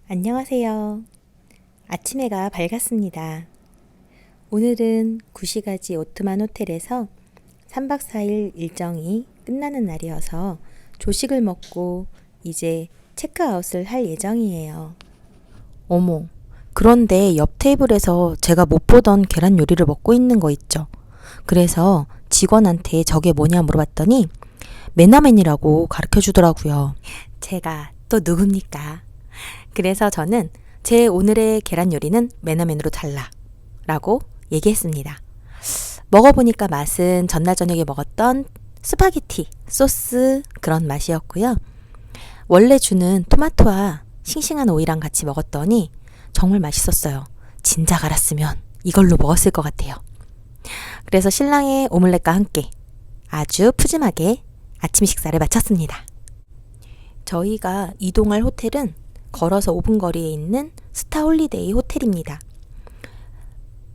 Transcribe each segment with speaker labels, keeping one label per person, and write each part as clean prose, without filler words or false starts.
Speaker 1: 안녕하세요. 아침 해가 밝았습니다. 오늘은 구시가지 오트만 호텔에서 3박 4일 일정이 끝나는 날이어서 조식을 먹고 이제 체크아웃을 할 예정이에요.
Speaker 2: 어머, 그런데 옆 테이블에서 제가 못 보던 계란 요리를 먹고 있는 거 있죠. 그래서 직원한테 저게 뭐냐 물어봤더니 메나멘이라고 가르쳐 주더라고요.
Speaker 1: 제가 또 누굽니까? 그래서 저는 제 오늘의 계란 요리는 메나멘으로 달라 라고 얘기했습니다. 먹어보니까 맛은 전날 저녁에 먹었던 스파게티 소스 그런 맛이었고요. 원래 주는 토마토와 싱싱한 오이랑 같이 먹었더니 정말 맛있었어요. 진작 알았으면 이걸로 먹었을 것 같아요. 그래서 신랑의 오믈렛과 함께 아주 푸짐하게 아침 식사를 마쳤습니다. 저희가 이동할 호텔은 걸어서 5분 거리에 있는 스타홀리데이 호텔입니다.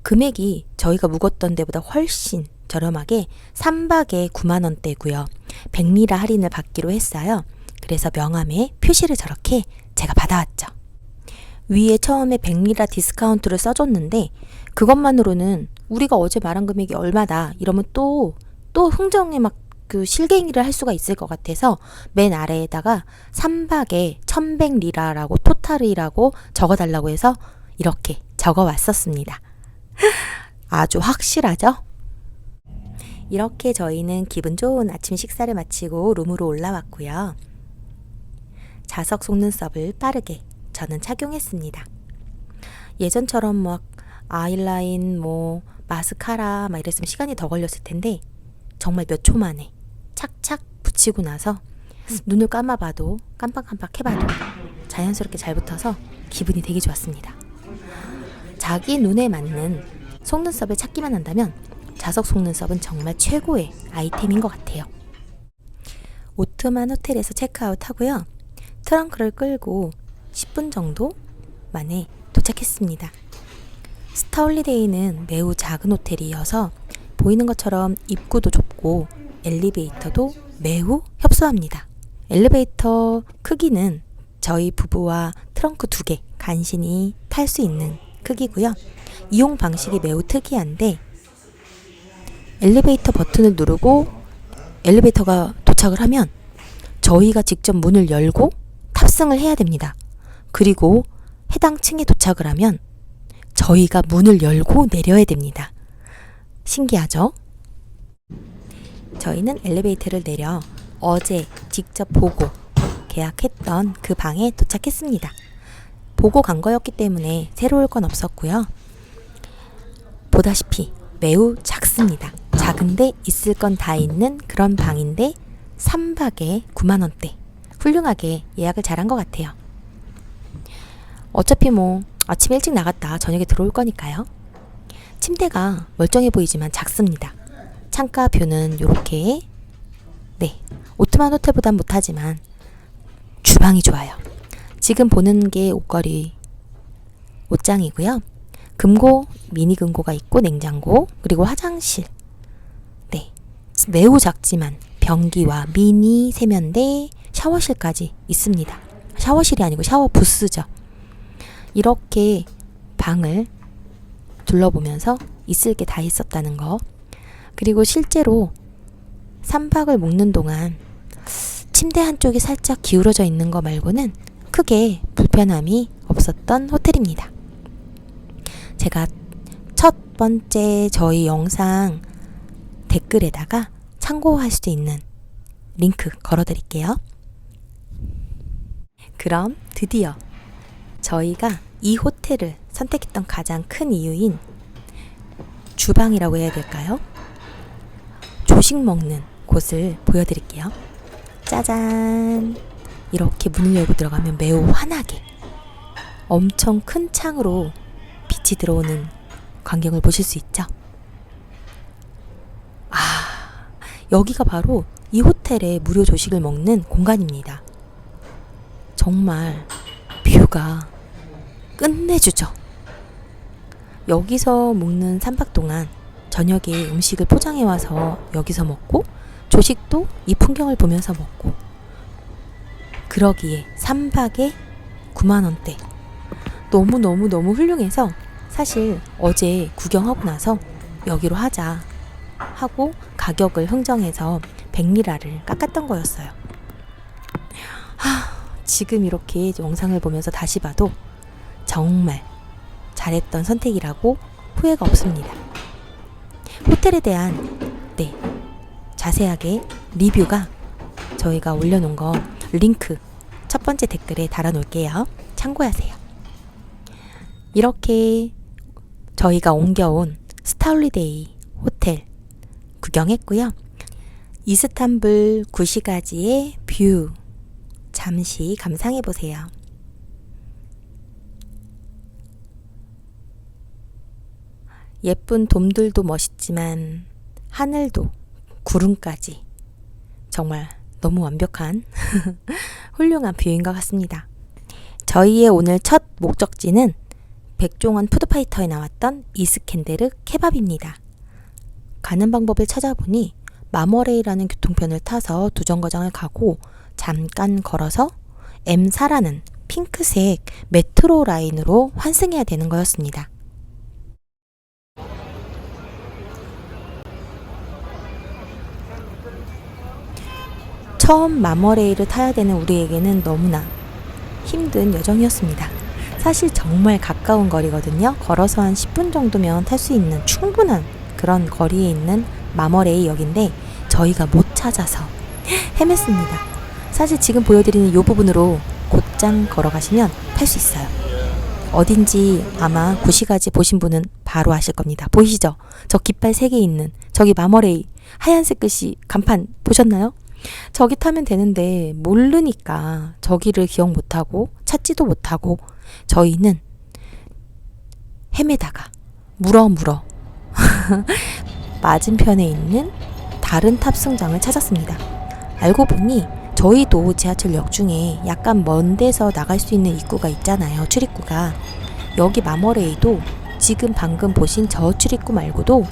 Speaker 1: 금액이 저희가 묵었던 데보다 훨씬 저렴하게 3박에 9만 원대고요. 100리라 할인을 받기로 했어요. 그래서 명함에 표시를 저렇게 제가 받아왔죠. 위에 처음에 100리라 디스카운트를 써줬는데 그것만으로는 우리가 어제 말한 금액이 얼마다 이러면 또 흥정에 막 그 실갱이를 할 수가 있을 것 같아서 맨 아래에다가 3박에 1100리라라고 토탈이라고 적어달라고 해서 이렇게 적어왔었습니다. 아주 확실하죠? 이렇게 저희는 기분 좋은 아침 식사를 마치고 룸으로 올라왔고요. 자석 속눈썹을 빠르게 저는 착용했습니다. 예전처럼 막 아이라인, 마스카라 막 이랬으면 시간이 더 걸렸을 텐데 정말 몇 초 만에 착착 붙이고 나서 눈을 감아봐도 깜빡깜빡 해봐도 자연스럽게 잘 붙어서 기분이 되게 좋았습니다. 자기 눈에 맞는 속눈썹을 찾기만 한다면 자석 속눈썹은 정말 최고의 아이템인 것 같아요. 오트만 호텔에서 체크아웃 하고요. 트렁크를 끌고 10분 정도 만에 도착했습니다. 스타홀리데이는 매우 작은 호텔이어서 보이는 것처럼 입구도 좁고 엘리베이터도 매우 협소합니다. 엘리베이터 크기는 저희 부부와 트렁크 2개 간신히 탈 수 있는 크기고요. 이용 방식이 매우 특이한데 엘리베이터 버튼을 누르고 엘리베이터가 도착을 하면 저희가 직접 문을 열고 탑승을 해야 됩니다. 그리고 해당 층에 도착을 하면 저희가 문을 열고 내려야 됩니다. 신기하죠? 저희는 엘리베이터를 내려 어제 직접 보고 계약했던 그 방에 도착했습니다. 보고 간 거였기 때문에 새로울 건 없었고요. 보다시피 매우 작습니다. 작은데 있을 건 다 있는 그런 방인데 3박에 9만 원대. 훌륭하게 예약을 잘한 것 같아요. 어차피 아침 일찍 나갔다 저녁에 들어올 거니까요. 침대가 멀쩡해 보이지만 작습니다. 창가 뷰는 이렇게 오트만 호텔보단 못하지만 주방이 좋아요. 지금 보는 게 옷걸이 옷장이고요. 금고, 미니 금고가 있고 냉장고 그리고 화장실 매우 작지만 변기와 미니 세면대, 샤워실까지 있습니다. 샤워실이 아니고 샤워 부스죠. 이렇게 방을 둘러보면서 있을 게 다 있었다는 거. 그리고 실제로 3박을 묵는 동안 침대 한쪽이 살짝 기울어져 있는 거 말고는 크게 불편함이 없었던 호텔입니다. 제가 첫 번째 저희 영상 댓글에다가 참고할 수 있는 링크 걸어드릴게요. 그럼 드디어 저희가 이 호텔을 선택했던 가장 큰 이유인 주방이라고 해야 될까요? 조식 먹는 곳을 보여드릴게요. 짜잔! 이렇게 문을 열고 들어가면 매우 환하게 엄청 큰 창으로 빛이 들어오는 광경을 보실 수 있죠. 여기가 바로 이 호텔의 무료 조식을 먹는 공간입니다. 정말 뷰가 끝내주죠. 여기서 묵는 3박 동안 저녁에 음식을 포장해와서 여기서 먹고 조식도 이 풍경을 보면서 먹고 그러기에 3박에 9만 원대
Speaker 2: 너무 훌륭해서 사실 어제 구경하고 나서 여기로 하자 하고 가격을 흥정해서 100리라를 깎았던 거였어요. 지금 이렇게 영상을 보면서 다시 봐도 정말 잘했던 선택이라고 후회가 없습니다. 호텔에 대한 자세하게 리뷰가 저희가 올려놓은 거 링크 첫 번째 댓글에 달아놓을게요. 참고하세요. 이렇게 저희가 옮겨온 스타홀리데이 호텔 구경했고요. 이스탄불 구시가지의 뷰 잠시 감상해보세요. 예쁜 돔들도 멋있지만 하늘도 구름까지 정말 너무 완벽한 훌륭한 뷰인 것 같습니다. 저희의 오늘 첫 목적지는 백종원 푸드파이터에 나왔던 이스켄데르 케밥입니다. 가는 방법을 찾아보니 마머레이라는 교통편을 타서 두정거장을 가고 잠깐 걸어서 M사라는 핑크색 메트로 라인으로 환승해야 되는 거였습니다. 처음 마머레이를 타야 되는 우리에게는 너무나 힘든 여정이었습니다. 사실 정말 가까운 거리거든요. 걸어서 한 10분 정도면 탈 수 있는 충분한 그런 거리에 있는 마머레이 역인데 저희가 못 찾아서 헤맸습니다. 사실 지금 보여드리는 이 부분으로 곧장 걸어가시면 탈 수 있어요. 어딘지 아마 구시가지 보신 분은 바로 아실 겁니다. 보이시죠? 저 깃발 3개 있는 저기 마머레이 하얀색 글씨 간판 보셨나요? 저기 타면 되는데 모르니까 저기를 기억 못하고 찾지도 못하고 저희는 헤매다가 물어 맞은편에 있는 다른 탑승장을 찾았습니다. 알고 보니 저희도 지하철역 중에 약간 먼 데서 나갈 수 있는 입구가 있잖아요. 출입구가. 여기 마머레이도 지금 방금 보신 저 출입구 말고도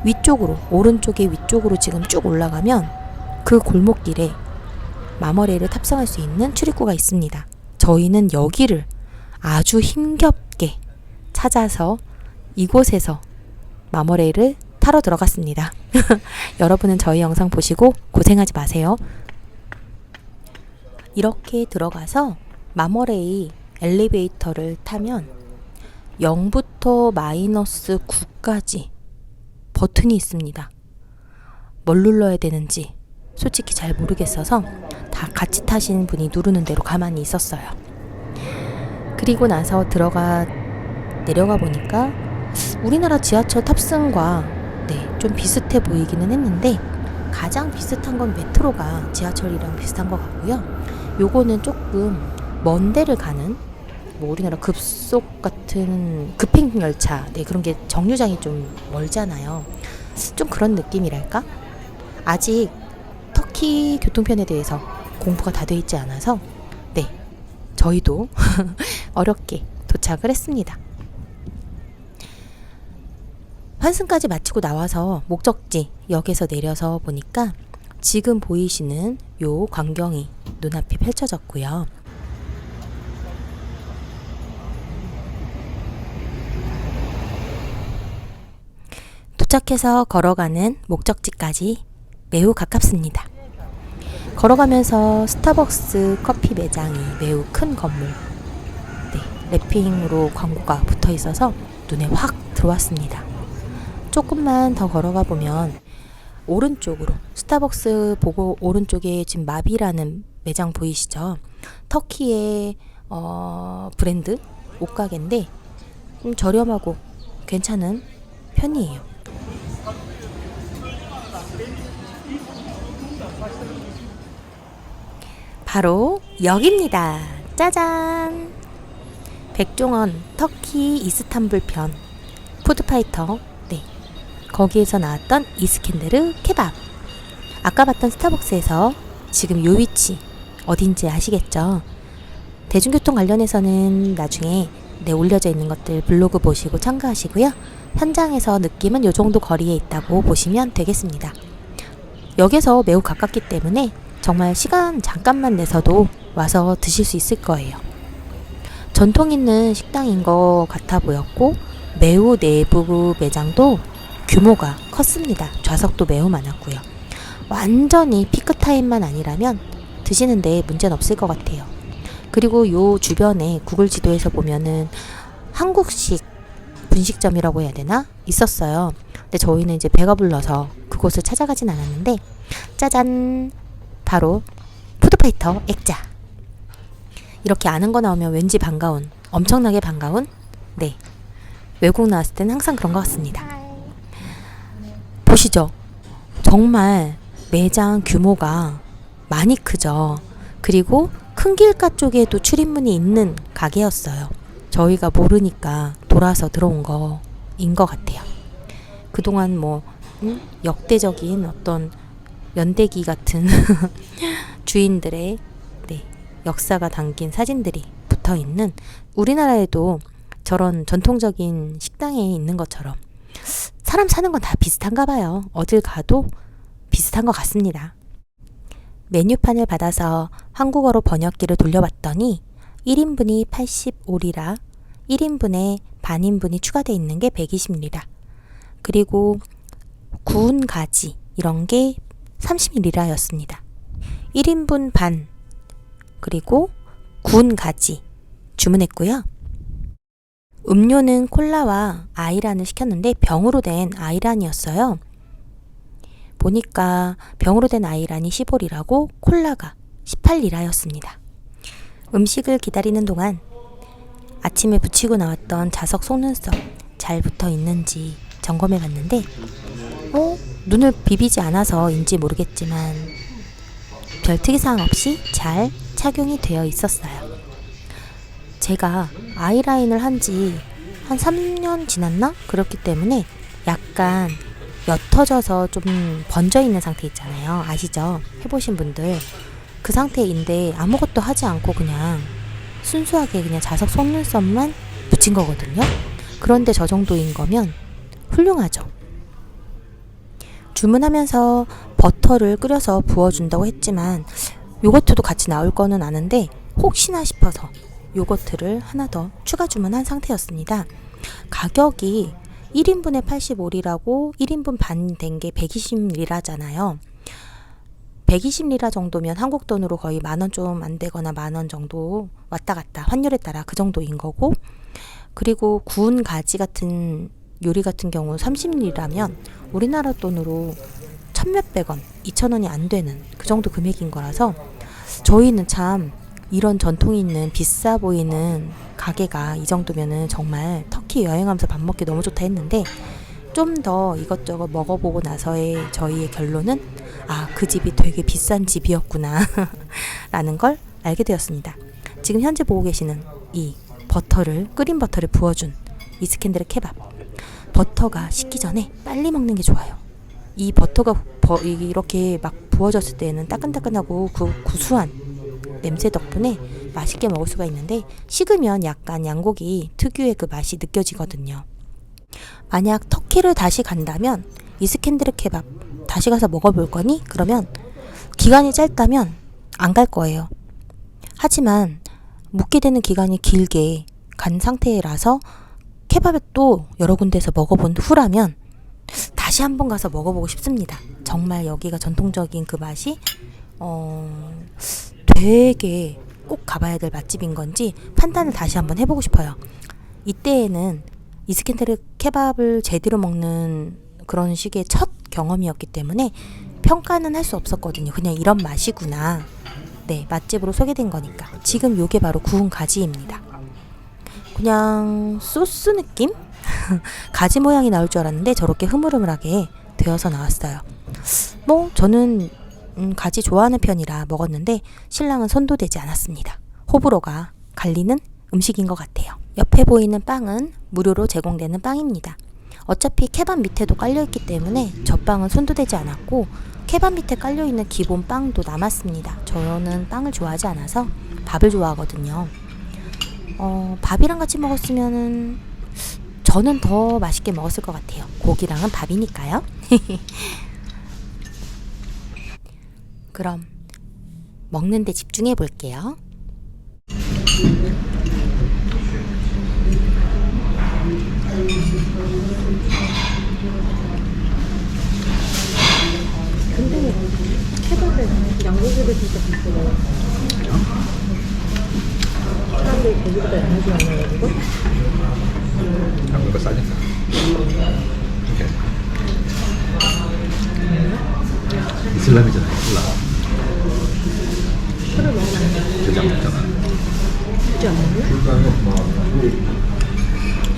Speaker 2: 위쪽으로 오른쪽에 위쪽으로 지금 쭉 올라가면 그 골목길에 마머레이를 탑승할 수 있는 출입구가 있습니다. 저희는 여기를 아주 힘겹게 찾아서 이곳에서 마머레이를 타러 들어갔습니다. 여러분은 저희 영상 보시고 고생하지 마세요. 이렇게 들어가서 마머레이 엘리베이터를 타면 0부터 마이너스 9까지 버튼이 있습니다. 뭘 눌러야 되는지 솔직히 잘 모르겠어서 다 같이 타시는 분이 누르는 대로 가만히 있었어요. 그리고 나서 내려가 보니까 우리나라 지하철 탑승과 좀 비슷해 보이기는 했는데 가장 비슷한 건 메트로가 지하철이랑 비슷한 것 같고요. 요거는 조금 먼 데를 가는 우리나라 급속 같은 급행열차 그런 게 정류장이 좀 멀잖아요. 좀 그런 느낌이랄까? 아직 터키 교통편에 대해서 공부가 다 돼 있지 않아서 저희도 어렵게 도착을 했습니다. 환승까지 마치고 나와서 목적지 역에서 내려서 보니까 지금 보이시는 요 광경이 눈앞에 펼쳐졌고요. 도착해서 걸어가는 목적지까지 매우 가깝습니다. 걸어가면서 스타벅스 커피 매장이 매우 큰 건물, 랩핑으로 광고가 붙어 있어서 눈에 확 들어왔습니다. 조금만 더 걸어가 보면 오른쪽으로 스타벅스 보고 오른쪽에 지금 마비라는 매장 보이시죠? 터키의 브랜드 옷가게인데 좀 저렴하고 괜찮은 편이에요. 바로 여기입니다. 짜잔! 백종원 터키 이스탄불 편 푸드파이터 거기에서 나왔던 이스켄데르 케밥. 아까 봤던 스타벅스에서 지금 요 위치 어딘지 아시겠죠? 대중교통 관련해서는 나중에 올려져 있는 것들 블로그 보시고 참고하시고요. 현장에서 느낌은 요 정도 거리에 있다고 보시면 되겠습니다. 역에서 매우 가깝기 때문에 정말 시간 잠깐만 내서도 와서 드실 수 있을 거예요. 전통 있는 식당인 것 같아 보였고 매우 내부 매장도 규모가 컸습니다. 좌석도 매우 많았고요. 완전히 피크타임만 아니라면 드시는데 문제는 없을 것 같아요. 그리고 요 주변에 구글 지도에서 보면은 한국식 분식점이라고 해야 되나? 있었어요. 근데 저희는 이제 배가 불러서 그곳을 찾아가진 않았는데 짜잔! 바로 푸드파이터 액자. 이렇게 아는 거 나오면 왠지 반가운, 엄청나게 반가운? 네. 외국 나왔을 땐 항상 그런 것 같습니다. 보시죠. 정말 매장 규모가 많이 크죠. 그리고 큰 길가 쪽에도 출입문이 있는 가게였어요. 저희가 모르니까 돌아서 들어온 거인 것 같아요. 그동안 역대적인 어떤 연대기 같은 주인들의 역사가 담긴 사진들이 붙어 있는, 우리나라에도 저런 전통적인 식당에 있는 것처럼 사람 사는 건 다 비슷한가 봐요. 어딜 가도 비슷한 것 같습니다. 메뉴판을 받아서 한국어로 번역기를 돌려봤더니 1인분이 85리라, 1인분에 반인분이 추가되어 있는 게 120리라, 그리고 구운 가지 이런 게 30리라였습니다. 1인분 반 그리고 구운 가지 주문했고요. 음료는 콜라와 아이란을 시켰는데 병으로 된 아이란이었어요. 보니까 병으로 된 아이란이 15리라고 콜라가 18리라였습니다. 음식을 기다리는 동안 아침에 붙이고 나왔던 자석 속눈썹 잘 붙어 있는지 점검해 봤는데 눈을 비비지 않아서인지 모르겠지만 별 특이사항 없이 잘 착용이 되어 있었어요. 제가 아이라인을 한 지 한 3년 지났나? 그렇기 때문에 약간 옅어져서 좀 번져 있는 상태 있잖아요. 아시죠? 해보신 분들. 그 상태인데 아무것도 하지 않고 그냥 순수하게 그냥 자석 속눈썹만 붙인 거거든요. 그런데 저 정도인 거면 훌륭하죠. 주문하면서 버터를 끓여서 부어준다고 했지만 요거트도 같이 나올 거는 아는데 혹시나 싶어서 요거트를 하나 더 추가 주문한 상태였습니다. 가격이 1인분에 85리라고 1인분 반 된 게 120리라잖아요. 120리라 정도면 한국 돈으로 거의 10,000원 좀 안 되거나 10,000원 정도 왔다 갔다 환율에 따라 그 정도인 거고, 그리고 구운 가지 같은 요리 같은 경우 30리라면 우리나라 돈으로 1,000몇백 원, 2,000원이 안 되는 그 정도 금액인 거라서 저희는 참 이런 전통 있는 비싸 보이는 가게가 이 정도면은 정말 터키 여행하면서 밥 먹기 너무 좋다 했는데, 좀 더 이것저것 먹어보고 나서의 저희의 결론은 그 집이 되게 비싼 집이었구나 라는 걸 알게 되었습니다. 지금 현재 보고 계시는 이 끓인 버터를 부어준 이스켄데르 케밥, 버터가 식기 전에 빨리 먹는 게 좋아요. 이 버터가 이렇게 막 부어졌을 때는 따끈따끈하고 그 구수한 냄새 덕분에 맛있게 먹을 수가 있는데, 식으면 약간 양고기 특유의 그 맛이 느껴지거든요. 만약 터키를 다시 간다면 이스켄데르 케밥 다시 가서 먹어볼 거니? 그러면 기간이 짧다면 안 갈 거예요. 하지만 묵게 되는 기간이 길게 간 상태라서 케밥을 또 여러 군데에서 먹어본 후라면 다시 한번 가서 먹어보고 싶습니다. 정말 여기가 전통적인 그 맛이 되게 꼭 가봐야 될 맛집인 건지 판단을 다시 한번 해보고 싶어요. 이때에는 이스켄데르 케밥을 제대로 먹는 그런 식의 첫 경험이었기 때문에 평가는 할 수 없었거든요. 그냥 이런 맛이구나. 네, 맛집으로 소개된 거니까. 지금 요게 바로 구운 가지입니다. 그냥 소스 느낌? 가지 모양이 나올 줄 알았는데 저렇게 흐물흐물하게 되어서 나왔어요. 저는 가지 좋아하는 편이라 먹었는데 신랑은 손도 대지 않았습니다. 호불호가 갈리는 음식인 것 같아요. 옆에 보이는 빵은 무료로 제공되는 빵입니다. 어차피 케밥 밑에도 깔려있기 때문에 저 빵은 손도 대지 않았고, 케밥 밑에 깔려있는 기본 빵도 남았습니다. 저는 빵을 좋아하지 않아서 밥을 좋아하거든요. 밥이랑 같이 먹었으면은 저는 더 맛있게 먹었을 것 같아요. 고기랑은 밥이니까요. 그럼 먹는 데 집중해 볼게요.
Speaker 1: 여기보다 양아지 않나요, 이거?
Speaker 3: 한국가 싸니까. 이렇게. 이슬람이잖아, 이슬람.
Speaker 1: 술을 먹으면 안 돼.
Speaker 3: 대장 먹잖아.
Speaker 1: 그지 않나요?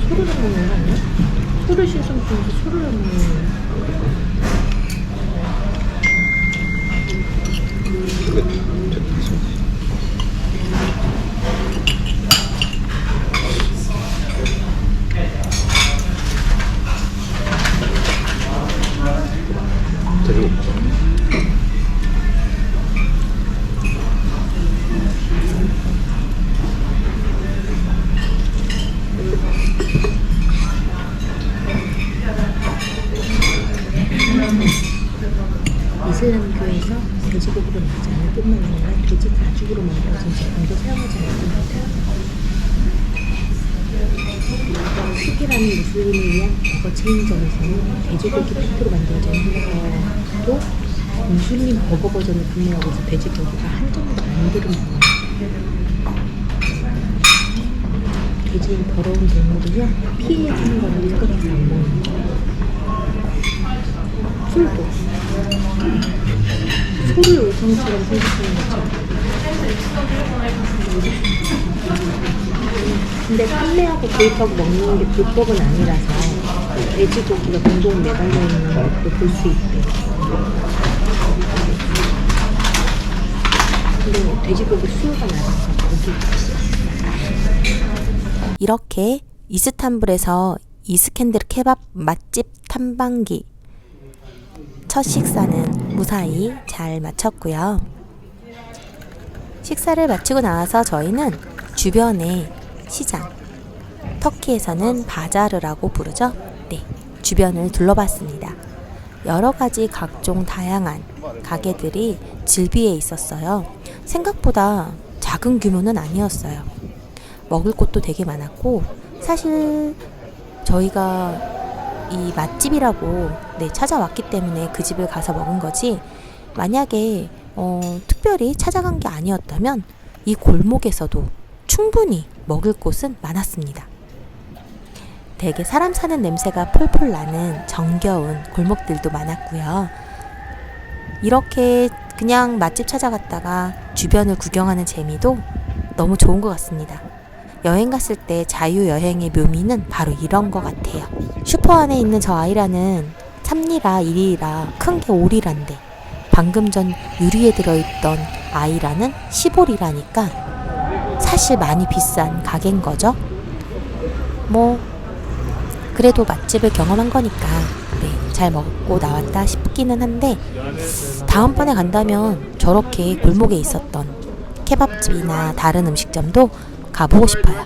Speaker 1: 소를 먹는 거 아니야? 소를 씻으면서 소를 먹는 거.
Speaker 3: 그게 됐지. 돼지고기 먹자.
Speaker 1: 이슬람교에서 돼지고기를 먹지 않을 뿐만 아니라 돼지 가죽으로 만들어진 제품도 사용하지 않는 것 같아요. 슈기라는 무슬림을 위한 버거 체인점에서는 돼지고기 패트로 만들어진 햄버거도 무슬림 버거 버전을 판매하고 있어 돼지고기가 한정도 안 들은 거예요. 돼지는 더러운 동물이며 피해야 하는 거라고 생각해서 안 먹는 거예요. 술도 소를 의성처럼 생각하는 거죠. 근데 판매하고 구입하고 먹는 게 불법은 아니라서 돼지고기가 공동 매달려 있는 것도 볼 수 있대요. 근데 돼지고기 수요가 낮아서 고기가
Speaker 2: 이렇게 이스탄불에서 이스켄데르 케밥 맛집 탐방기 첫 식사는 무사히 잘 마쳤고요. 식사를 마치고 나와서 저희는 주변의 시장, 터키에서는 바자르라고 부르죠. 네, 주변을 둘러봤습니다. 여러 가지 각종 다양한 가게들이 즐비해 있었어요. 생각보다 작은 규모는 아니었어요. 먹을 곳도 되게 많았고, 사실 저희가 이 맛집이라고 찾아왔기 때문에 그 집을 가서 먹은 거지, 만약에 특별히 찾아간 게 아니었다면 이 골목에서도 충분히 먹을 곳은 많았습니다. 되게 사람 사는 냄새가 폴폴 나는 정겨운 골목들도 많았고요. 이렇게 그냥 맛집 찾아갔다가 주변을 구경하는 재미도 너무 좋은 것 같습니다. 여행 갔을 때 자유여행의 묘미는 바로 이런 것 같아요. 슈퍼 안에 있는 저 아이라는 3리라, 1리라, 큰 게 5리라인데 방금 전 유리에 들어있던 아이라는 15리라니까 사실 많이 비싼 가게인 거죠. 뭐 그래도 맛집을 경험한 거니까 잘 먹고 나왔다 싶기는 한데, 다음번에 간다면 저렇게 골목에 있었던 케밥집이나 다른 음식점도 가보고 싶어요.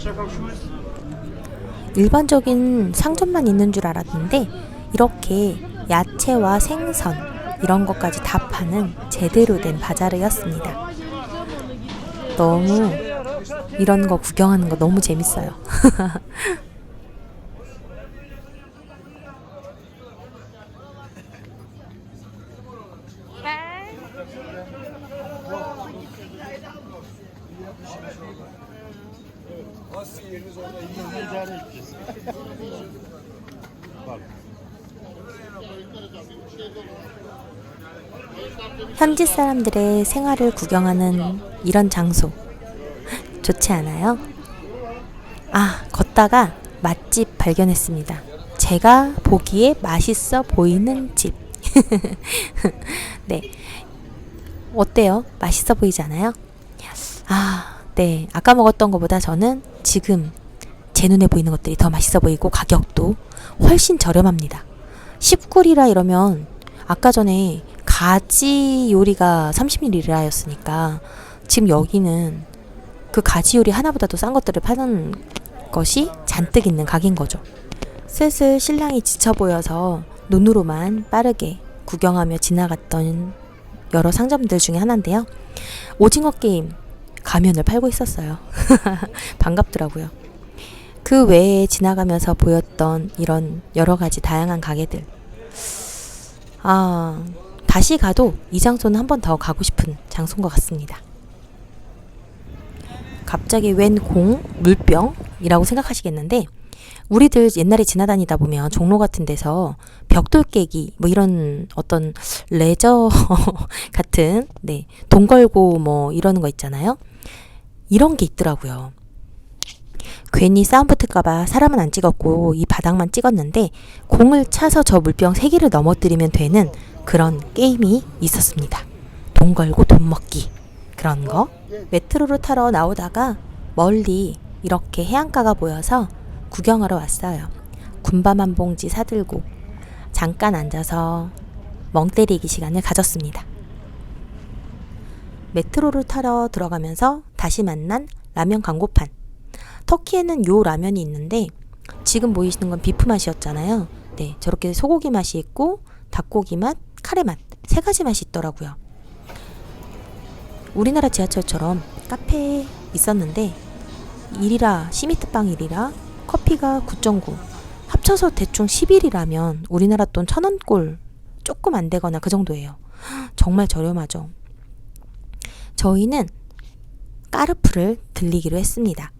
Speaker 2: 일반적인 상점만 있는 줄 알았는데 이렇게 야채와 생선 이런 것까지 다 파는 제대로 된 바자르였습니다. 너무 이런 거 구경하는 거 너무 재밌어요. 현지 사람들의 생활을 구경하는 이런 장소 좋지 않아요? 아, 걷다가 맛집 발견했습니다. 제가 보기에 맛있어 보이는 집. 네, 어때요? 맛있어 보이지 않아요? 아, 네, 아까 먹었던 것보다 저는 지금 제 눈에 보이는 것들이 더 맛있어 보이고 가격도 훨씬 저렴합니다. 19리라 이러면 아까 전에 가지 요리가 30리라였으니까 지금 여기는 그 가지 요리 하나보다도 싼 것들을 파는 것이 잔뜩 있는 가게인 거죠. 슬슬 신랑이 지쳐 보여서 눈으로만 빠르게 구경하며 지나갔던 여러 상점들 중에 하나인데요. 오징어 게임 가면을 팔고 있었어요. 반갑더라고요. 그 외에 지나가면서 보였던 이런 여러 가지 다양한 가게들. 다시 가도 이 장소는 한 번 더 가고 싶은 장소인 것 같습니다. 갑자기 웬 공, 물병이라고 생각하시겠는데 우리들 옛날에 지나다니다 보면 종로 같은 데서 벽돌 깨기 뭐 이런 어떤 레저 같은 돈 걸고 뭐 이러는 거 있잖아요. 이런 게 있더라고요. 괜히 싸움 붙을까봐 사람은 안 찍었고 이 바닥만 찍었는데 공을 차서 저 물병 3개를 넘어뜨리면 되는 그런 게임이 있었습니다. 돈 걸고 돈 먹기 그런 거. 메트로를 타러 나오다가 멀리 이렇게 해안가가 보여서 구경하러 왔어요. 군밤 한 봉지 사들고 잠깐 앉아서 멍 때리기 시간을 가졌습니다. 메트로를 타러 들어가면서 다시 만난 라면 광고판. 터키에는 요 라면이 있는데 지금 보이시는 건 비프 맛이었잖아요. 네, 저렇게 소고기 맛이 있고 닭고기 맛, 카레 맛 3가지 맛이 있더라고요. 우리나라 지하철처럼 카페에 있었는데 1이라 시미트빵 1이라 커피가 9.9 합쳐서 대충 11이라면 우리나라 돈 1,000원꼴 조금 안 되거나 그 정도예요. 정말 저렴하죠. 저희는 까르푸를 들리기로 했습니다.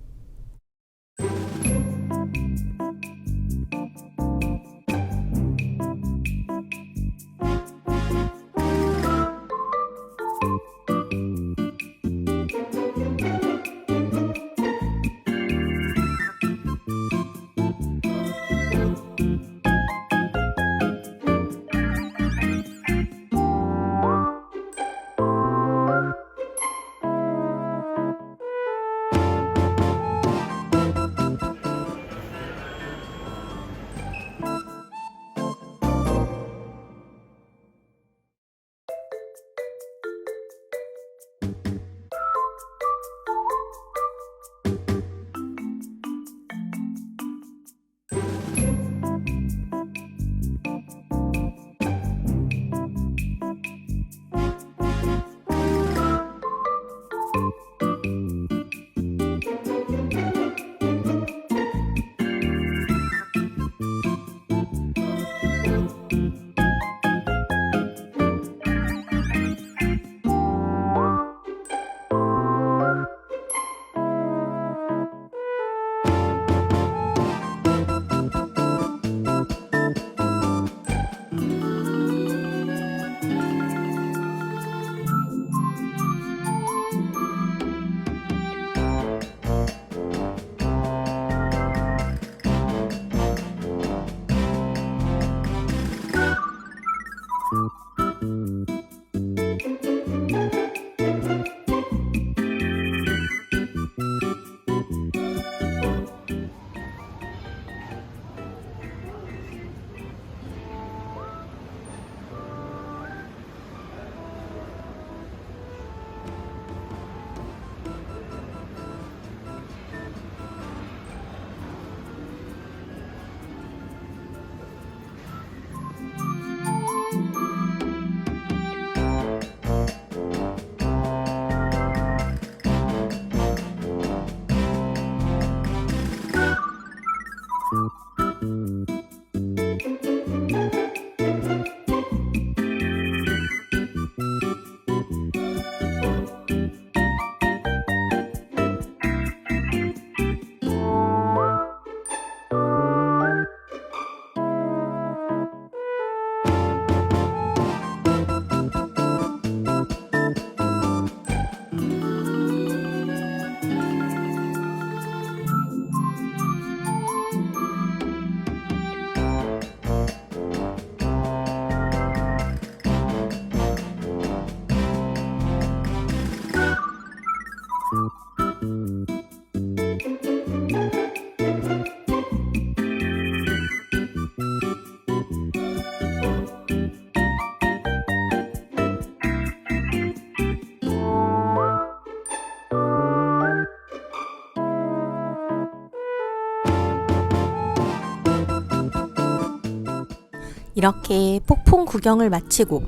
Speaker 2: 이렇게 폭풍 구경을 마치고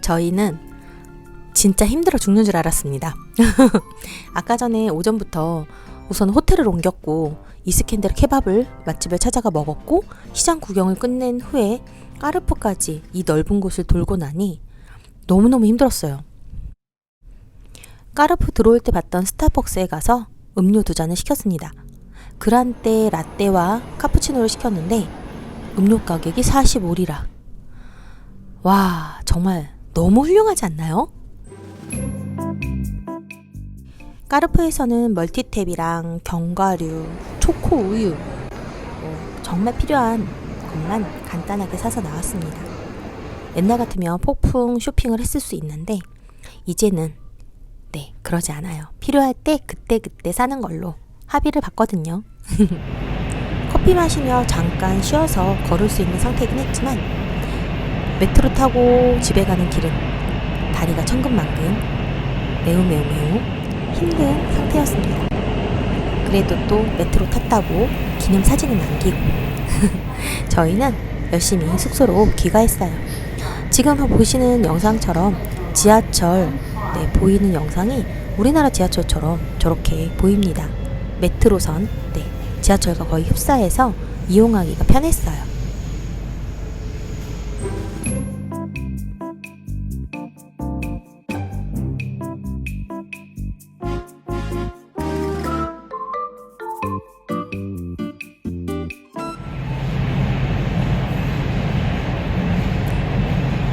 Speaker 2: 저희는 진짜 힘들어 죽는 줄 알았습니다. 아까 전에 오전부터 우선 호텔을 옮겼고 이스켄데르 케밥을 맛집을 찾아가 먹었고 시장 구경을 끝낸 후에 까르푸까지 이 넓은 곳을 돌고 나니 너무너무 힘들었어요. 까르푸 들어올 때 봤던 스타벅스에 가서 음료 2잔을 시켰습니다. 그란데 라떼와 카푸치노를 시켰는데 음료 가격이 45리라. 와, 정말 너무 훌륭하지 않나요? 까르푸에서는 멀티탭이랑 견과류, 초코 우유, 정말 필요한 것만 간단하게 사서 나왔습니다. 옛날 같으면 폭풍 쇼핑을 했을 수 있는데 이제는 그러지 않아요. 필요할 때 그때 사는 걸로 합의를 봤거든요. 커피 마시며 잠깐 쉬어서 걸을 수 있는 상태이긴 했지만 메트로 타고 집에 가는 길은 다리가 천근만근 매우 힘든 상태였습니다. 그래도 또 메트로 탔다고 기념사진은 남기고 저희는 열심히 숙소로 귀가했어요. 지금 보시는 영상처럼 지하철 보이는 영상이 우리나라 지하철처럼 저렇게 보입니다. 메트로선, 지하철과 거의 흡사해서 이용하기가 편했어요.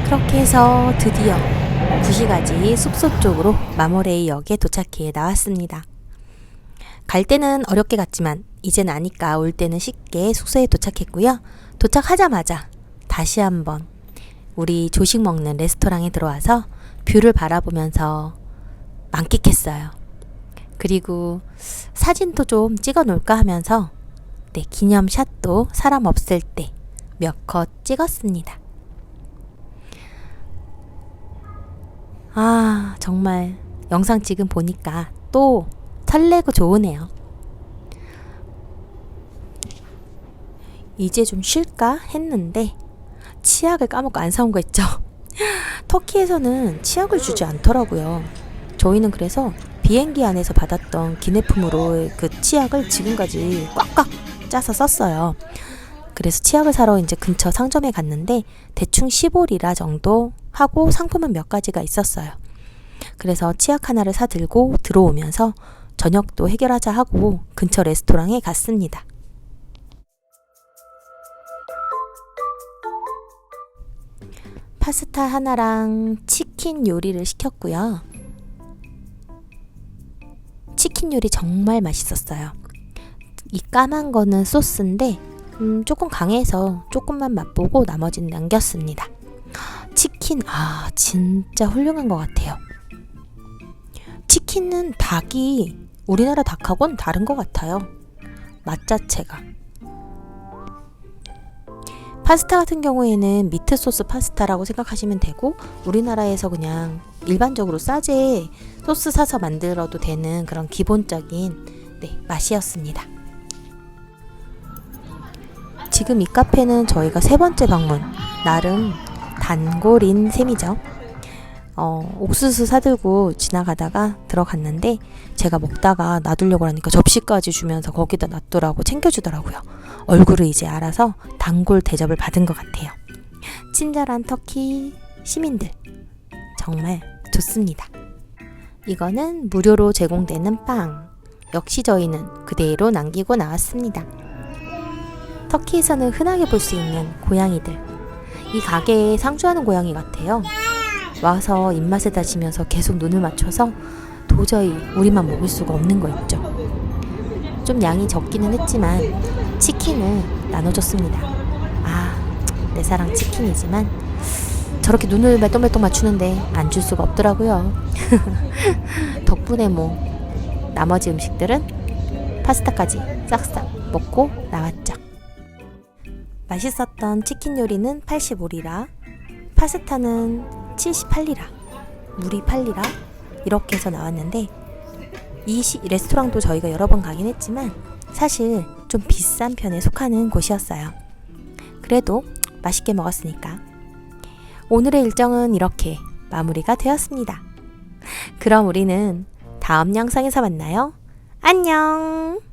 Speaker 2: 그렇게 해서 드디어 구시가지 숙소 쪽으로 마모레이 역에 도착해 나왔습니다. 갈 때는 어렵게 갔지만 이제는 아니까 올 때는 쉽게 숙소에 도착했고요. 도착하자마자 다시 한번 우리 조식 먹는 레스토랑에 들어와서 뷰를 바라보면서 만끽했어요. 그리고 사진도 좀 찍어 놓을까 하면서 기념샷도 사람 없을 때 몇 컷 찍었습니다. 아, 정말 영상 지금 보니까 또 설레고 좋으네요. 이제 좀 쉴까 했는데 치약을 까먹고 안 사온 거 있죠. 터키에서는 치약을 주지 않더라고요. 저희는 그래서 비행기 안에서 받았던 기내품으로 그 치약을 지금까지 꽉꽉 짜서 썼어요. 그래서 치약을 사러 이제 근처 상점에 갔는데 대충 15리라 정도 하고 상품은 몇 가지가 있었어요. 그래서 치약 하나를 사들고 들어오면서 저녁도 해결하자 하고 근처 레스토랑에 갔습니다. 파스타 하나랑 치킨 요리를 시켰고요. 치킨 요리 정말 맛있었어요. 이 까만 거는 소스인데 조금 강해서 조금만 맛보고 나머지는 남겼습니다. 치킨, 진짜 훌륭한 것 같아요. 치킨은 닭이 우리나라 닭하고는 다른 것 같아요. 맛 자체가. 파스타 같은 경우에는 미트 소스 파스타라고 생각하시면 되고 우리나라에서 그냥 일반적으로 싸제 소스 사서 만들어도 되는 그런 기본적인 맛이었습니다. 지금 이 카페는 저희가 3번째 방문, 나름 단골인 셈이죠. 옥수수 사들고 지나가다가 들어갔는데 제가 먹다가 놔두려고 하니까 접시까지 주면서 거기다 놔두라고 챙겨주더라고요. 얼굴을 이제 알아서 단골 대접을 받은 것 같아요. 친절한 터키 시민들 정말 좋습니다. 이거는 무료로 제공되는 빵. 역시 저희는 그대로 남기고 나왔습니다. 터키에서는 흔하게 볼 수 있는 고양이들. 이 가게에 상주하는 고양이 같아요. 와서 입맛에 다시면서 계속 눈을 맞춰서 도저히 우리만 먹을 수가 없는 거 있죠. 좀 양이 적기는 했지만 치킨을 나눠줬습니다. 내 사랑 치킨이지만 저렇게 눈을 말똥말똥 맞추는데 안 줄 수가 없더라고요. 덕분에 나머지 음식들은 파스타까지 싹싹 먹고 나왔죠. 맛있었던 치킨 요리는 85리라, 파스타는 78리라, 물이 8리라 이렇게 해서 나왔는데 이 레스토랑도 저희가 여러 번 가긴 했지만 사실 좀 비싼 편에 속하는 곳이었어요. 그래도 맛있게 먹었으니까 오늘의 일정은 이렇게 마무리가 되었습니다. 그럼 우리는 다음 영상에서 만나요. 안녕!